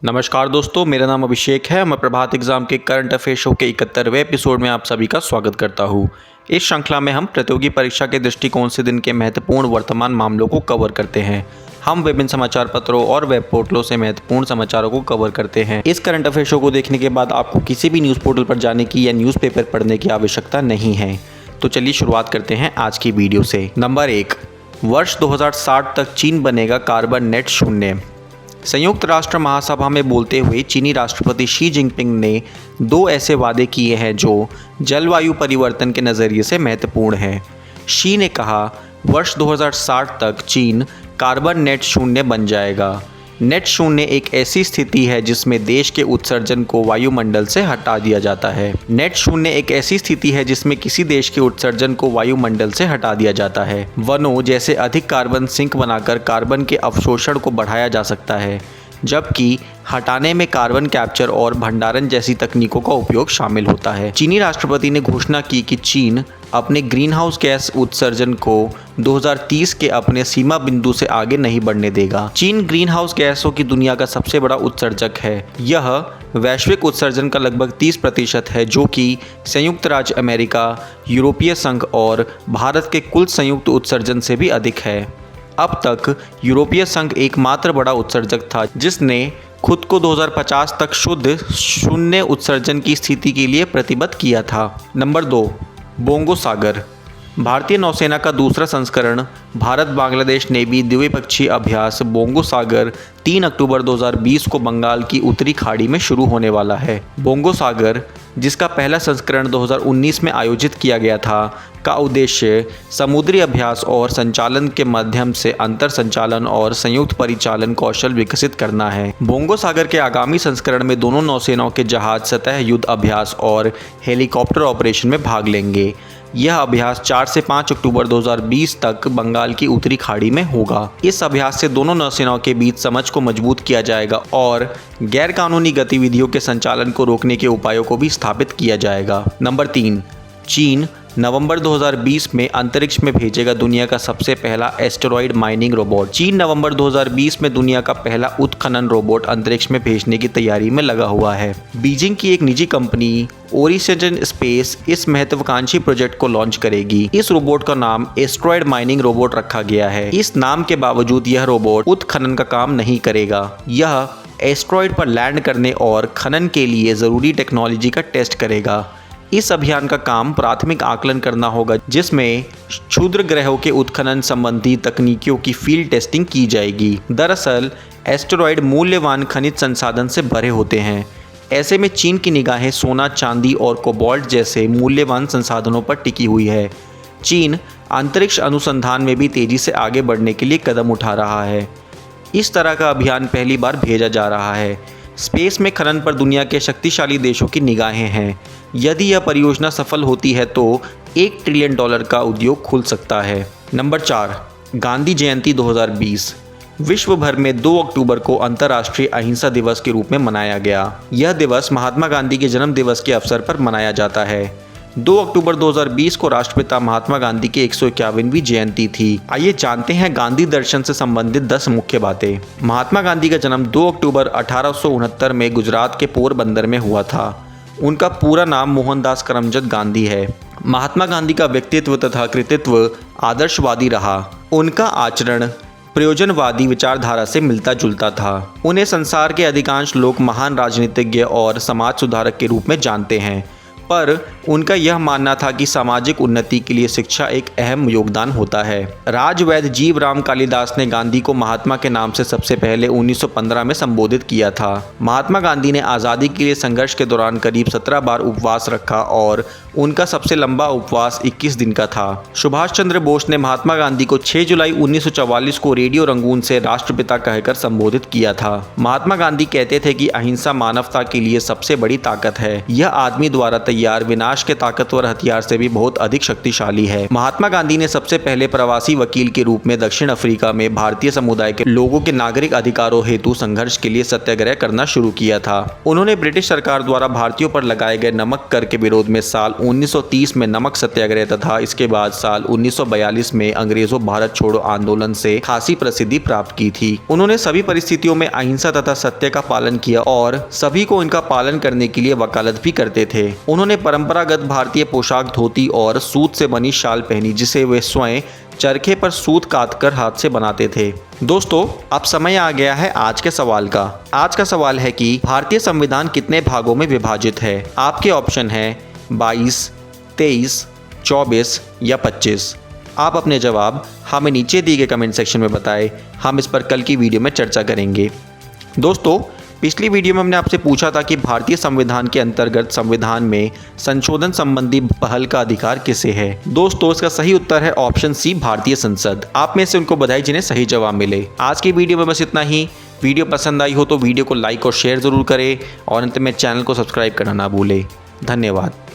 नमस्कार दोस्तों, मेरा नाम अभिषेक है। मैं प्रभात एग्जाम के करंट अफेयर शो के 71वें एपिसोड में आप सभी का स्वागत करता हूं। इस श्रृंखला में हम प्रतियोगी परीक्षा के दृष्टिकोण से दिन के महत्वपूर्ण वर्तमान मामलों को कवर करते हैं। हम विभिन्न समाचार पत्रों और वेब पोर्टलों से महत्वपूर्ण समाचारों को कवर करते हैं। इस करंट अफेयर शो को देखने के बाद आपको किसी भी न्यूज़ पोर्टल पर जाने की या न्यूज़पेपर पढ़ने की आवश्यकता नहीं है। तो चलिए शुरुआत करते हैं आज की वीडियो से। नंबर 1, वर्ष 2060 तक चीन बनेगा कार्बन नेट शून्य। संयुक्त राष्ट्र महासभा में बोलते हुए चीनी राष्ट्रपति शी जिनपिंग ने 2 ऐसे वादे किए हैं जो जलवायु परिवर्तन के नज़रिए से महत्वपूर्ण हैं। शी ने कहा, वर्ष 2060 तक चीन कार्बन नेट शून्य बन जाएगा। नेट शून्य एक ऐसी स्थिति है जिसमें देश के उत्सर्जन को वायुमंडल से हटा दिया जाता है। नेट शून्य एक ऐसी स्थिति है जिसमें किसी देश के उत्सर्जन को वायुमंडल से हटा दिया जाता है। वनों जैसे अधिक कार्बन सिंक बनाकर कार्बन के अवशोषण को बढ़ाया जा सकता है, जबकि हटाने में कार्बन कैप्चर और भंडारण जैसी तकनीकों का उपयोग शामिल होता है। चीनी राष्ट्रपति ने घोषणा की कि चीन अपने ग्रीनहाउस गैस उत्सर्जन को 2030 के अपने सीमा बिंदु से आगे नहीं बढ़ने देगा। चीन ग्रीनहाउस गैसों की दुनिया का सबसे बड़ा उत्सर्जक है। यह वैश्विक उत्सर्जन का लगभग 30% है, जो कि संयुक्त राज्य अमेरिका, यूरोपीय संघ और भारत के कुल संयुक्त उत्सर्जन से भी अधिक है। अब तक यूरोपीय संघ एकमात्र बड़ा उत्सर्जक था जिसने खुद को 2050 तक शुद्ध शून्य उत्सर्जन की स्थिति के लिए प्रतिबद्ध किया था। नंबर 2, बोंगो सागर। भारतीय नौसेना का दूसरा संस्करण भारत बांग्लादेश नेवी द्विपक्षीय अभ्यास बोंगो सागर 3 अक्टूबर 2020 को बंगाल की उत्तरी खाड़ी में शुरू होने वाला है। बोंगो सागर, जिसका पहला संस्करण 2019 में आयोजित किया गया था, का उद्देश्य समुद्री अभ्यास और संचालन के माध्यम से अंतर संचालन और संयुक्त परिचालन कौशल विकसित करना है। बोंगो सागर के आगामी संस्करण में दोनों नौसेनाओं के जहाज सतह युद्ध अभ्यास और हेलीकॉप्टर ऑपरेशन में भाग लेंगे। यह अभ्यास 4 से 5 अक्टूबर 2020 तक बंगाल की उत्तरी खाड़ी में होगा। इस अभ्यास से दोनों नौसेनाओं के बीच समझ को मजबूत किया जाएगा और गैरकानूनी गतिविधियों के संचालन को रोकने के उपायों को भी स्थापित किया जाएगा। नंबर 3, चीन नवंबर 2020 में अंतरिक्ष में भेजेगा दुनिया का सबसे पहला एस्टेरॉयड माइनिंग रोबोट। चीन नवंबर 2020 में दुनिया का पहला उत्खनन रोबोट अंतरिक्ष में भेजने की तैयारी में लगा हुआ है। बीजिंग की एक निजी कंपनी ओरिजिन स्पेस इस महत्वाकांक्षी प्रोजेक्ट को लॉन्च करेगी। इस रोबोट का नाम एस्टेरॉयड माइनिंग रोबोट रखा गया है। इस नाम के बावजूद यह रोबोट उत्खनन का काम नहीं करेगा। यह एस्टेरॉयड पर लैंड करने और खनन के लिए ज़रूरी टेक्नोलॉजी का टेस्ट करेगा। इस अभियान का काम प्राथमिक आकलन करना होगा, जिसमें क्षुद्र ग्रहों के उत्खनन संबंधी तकनीकियों की फील्ड टेस्टिंग की जाएगी। दरअसल एस्टेरॉयड मूल्यवान खनिज संसाधन से भरे होते हैं। ऐसे में चीन की निगाहें सोना, चांदी और कोबाल्ट जैसे मूल्यवान संसाधनों पर टिकी हुई है। चीन अंतरिक्ष अनुसंधान में भी तेज़ी से आगे बढ़ने के लिए कदम उठा रहा है। इस तरह का अभियान पहली बार भेजा जा रहा है। स्पेस में खनन पर दुनिया के शक्तिशाली देशों की निगाहें हैं। यदि यह परियोजना सफल होती है तो $1 ट्रिलियन का उद्योग खुल सकता है। नंबर 4, गांधी जयंती 2020। विश्व भर में 2 अक्टूबर को अंतर्राष्ट्रीय अहिंसा दिवस के रूप में मनाया गया। यह दिवस महात्मा गांधी के जन्म दिवस के अवसर पर मनाया जाता है। 2 अक्टूबर 2020 को राष्ट्रपिता महात्मा गांधी की 151वीं जयंती थी। आइए जानते हैं गांधी दर्शन से संबंधित 10 मुख्य बातें। महात्मा गांधी का जन्म 2 अक्टूबर 1869 में गुजरात के पोरबंदर में हुआ था। उनका पूरा नाम मोहनदास करमचंद गांधी है। महात्मा गांधी का व्यक्तित्व तथा कृतित्व आदर्शवादी रहा। उनका आचरण प्रयोजनवादी विचारधारा से मिलता जुलता था। उन्हें संसार के अधिकांश लोग महान राजनीतिज्ञ और समाज सुधारक के रूप में जानते हैं, पर उनका यह मानना था कि सामाजिक उन्नति के लिए शिक्षा एक अहम योगदान होता है। राजवैद्य जीवराम कालिदास ने गांधी को महात्मा के नाम से सबसे पहले 1915 में संबोधित किया था। महात्मा गांधी ने आज़ादी के लिए संघर्ष के दौरान करीब 17 बार उपवास रखा और उनका सबसे लंबा उपवास 21 दिन का था। सुभाष चंद्र बोस ने महात्मा गांधी को 6 जुलाई 1944 को रेडियो रंगून से राष्ट्रपिता कहकर संबोधित किया था। महात्मा गांधी कहते थे कि अहिंसा मानवता के लिए सबसे बड़ी ताकत है। यह आदमी द्वारा तैयार विनाश के ताकतवर हथियार से भी बहुत अधिक शक्तिशाली है। महात्मा गांधी ने सबसे पहले प्रवासी वकील के रूप में दक्षिण अफ्रीका में भारतीय समुदाय के लोगों के नागरिक अधिकारों हेतु संघर्ष के लिए सत्याग्रह करना शुरू किया था। उन्होंने ब्रिटिश सरकार द्वारा भारतीयों पर लगाए गए नमक कर के विरोध में साल 1930 में नमक सत्याग्रह तथा इसके बाद साल 1942 में अंग्रेजों भारत छोड़ो आंदोलन से खासी प्रसिद्धि प्राप्त की थी। उन्होंने सभी परिस्थितियों में अहिंसा तथा सत्य का पालन किया और सभी को इनका पालन करने के लिए वकालत भी करते थे। उन्होंने परंपरागत भारतीय पोशाक धोती और सूत से बनी शाल पहनी, जिसे वे स्वयं चरखे पर सूत काटकर हाथ से बनाते थे। दोस्तों, अब समय आ गया है आज के सवाल का। आज का सवाल है कि भारतीय संविधान कितने भागों में विभाजित है। आपके ऑप्शन है 22, 23, 24 या 25। आप अपने जवाब हमें नीचे दिए गए कमेंट सेक्शन में बताएं। हम इस पर कल की वीडियो में चर्चा करेंगे। दोस्तों, पिछली वीडियो में हमने आपसे पूछा था कि भारतीय संविधान के अंतर्गत संविधान में संशोधन संबंधी पहल का अधिकार किसे है। दोस्तों, इसका सही उत्तर है ऑप्शन सी, भारतीय संसद। आप में से उनको बधाई जिन्हें सही जवाब मिले। आज की वीडियो में बस इतना ही। वीडियो पसंद आई हो तो वीडियो को लाइक और शेयर जरूर करें और अंत में चैनल को सब्सक्राइब करना ना भूलें। धन्यवाद।